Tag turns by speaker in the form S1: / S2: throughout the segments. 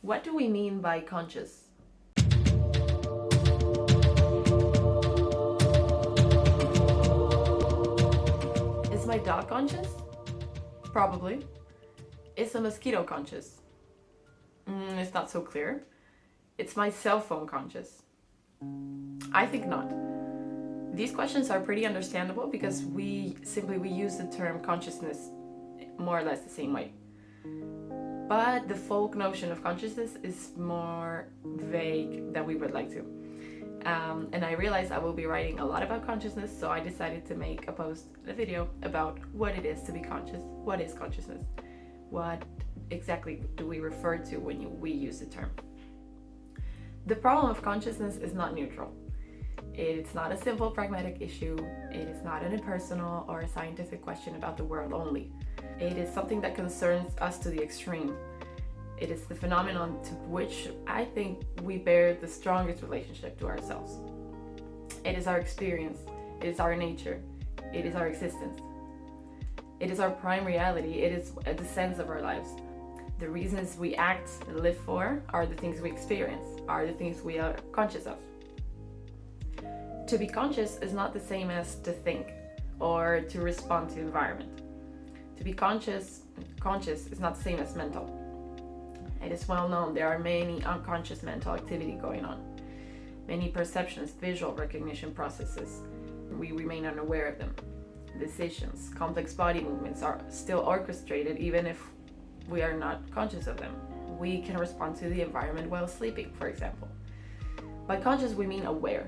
S1: What do we mean by conscious? Is my dog conscious? Probably. Is a mosquito conscious? It's not so clear. It's my cell phone conscious? I think not. These questions are pretty understandable because we use the term consciousness more or less the same way. But the folk notion of consciousness is more vague than we would like to. And I realized I will be writing a lot about consciousness, so I decided to make a video about what it is to be conscious. What is consciousness? What exactly do we refer to when we use the term? The problem of consciousness is not neutral. It's not a simple pragmatic issue. It is not an impersonal or a scientific question about the world only. It is something that concerns us to the extreme. It is the phenomenon to which I think we bear the strongest relationship to ourselves. It is our experience. It is our nature. It is our existence. It is our prime reality. It is the sense of our lives. The reasons we act and live for are the things we experience, are the things we are conscious of. To be conscious is not the same as to think or to respond to the environment. To be conscious is not the same as mental. It is well known there are many unconscious mental activity going on. Many perceptions, visual recognition processes. We remain unaware of them. Decisions, complex body movements are still orchestrated even if we are not conscious of them. We can respond to the environment while sleeping, for example. By conscious, we mean aware.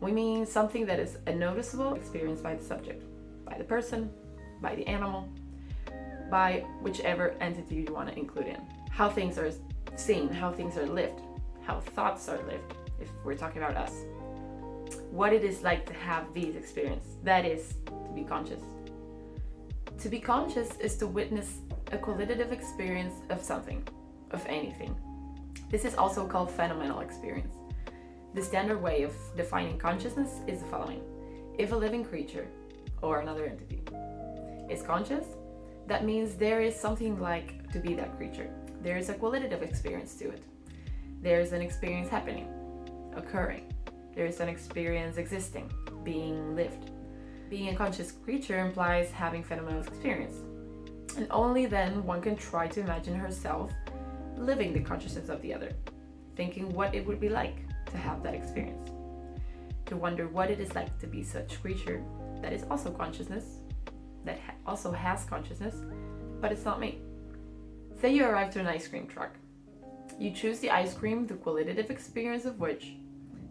S1: We mean something that is a noticeable experience by the subject, by the person, by the animal, by whichever entity you want to include in. How things are seen, how things are lived, how thoughts are lived, if we're talking about us. What it is like to have these experiences. That is to be conscious. To be conscious is to witness a qualitative experience of something, of anything. This is also called phenomenal experience. The standard way of defining consciousness is the following. If a living creature, or another entity, is conscious, that means there is something like to be that creature. There is a qualitative experience to it. There is an experience happening, occurring. There is an experience existing, being lived. Being a conscious creature implies having phenomenal experience. And only then one can try to imagine herself living the consciousness of the other, thinking what it would be like to have that experience, to wonder what it is like to be such creature that is also consciousness, that also has consciousness, but it's not me. Say you arrive to an ice cream truck. You choose the ice cream, the qualitative experience of which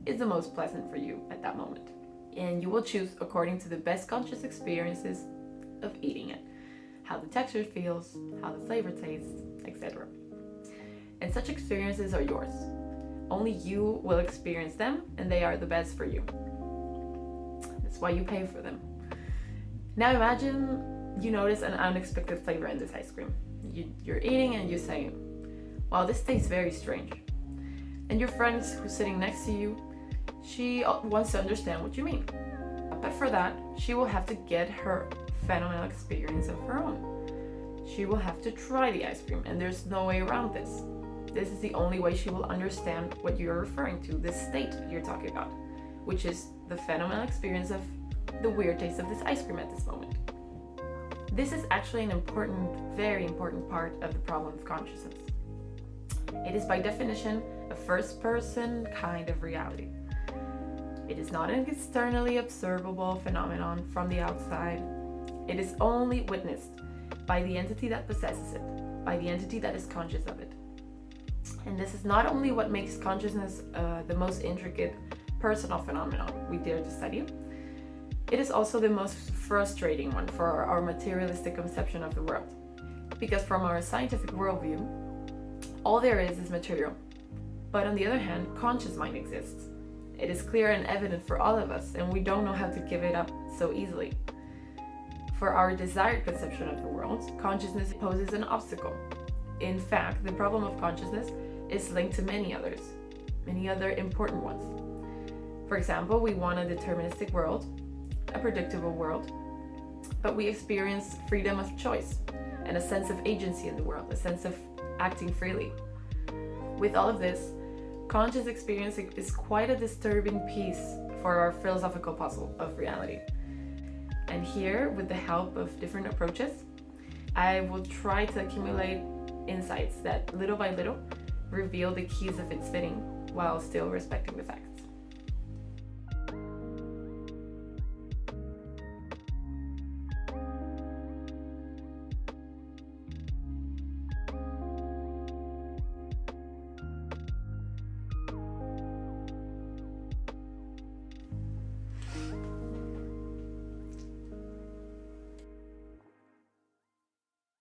S1: is the most pleasant for you at that moment. And you will choose according to the best conscious experiences of eating it, how the texture feels, how the flavor tastes, etc. And such experiences are yours. Only you will experience them, and they are the best for you. That's why you pay for them. Now imagine you notice an unexpected flavor in this ice cream. You're eating and you say, wow, this tastes very strange. And your friend who's sitting next to you, she wants to understand what you mean. But for that, she will have to get her phenomenal experience of her own. She will have to try the ice cream, and there's no way around this. This is the only way she will understand what you're referring to, this state you're talking about, which is the phenomenal experience of the weird taste of this ice cream at this moment. This is actually an important, very important part of the problem of consciousness. It is by definition a first-person kind of reality. It is not an externally observable phenomenon from the outside. It is only witnessed by the entity that possesses it, by the entity that is conscious of it. And this is not only what makes consciousness the most intricate personal phenomenon we dare to study, it is also the most frustrating one for our materialistic conception of the world. Because from our scientific worldview, all there is material. But on the other hand, conscious mind exists. It is clear and evident for all of us, and we don't know how to give it up so easily. For our desired conception of the world, consciousness poses an obstacle. In fact, the problem of consciousness is linked to many other important ones. For example, we want a deterministic world, a predictable world, but we experience freedom of choice and a sense of agency in the world, a sense of acting freely. With all of this, conscious experience is quite a disturbing piece for our philosophical puzzle of reality. And here, with the help of different approaches, I will try to accumulate insights that little by little reveal the keys of its fitting while still respecting the facts.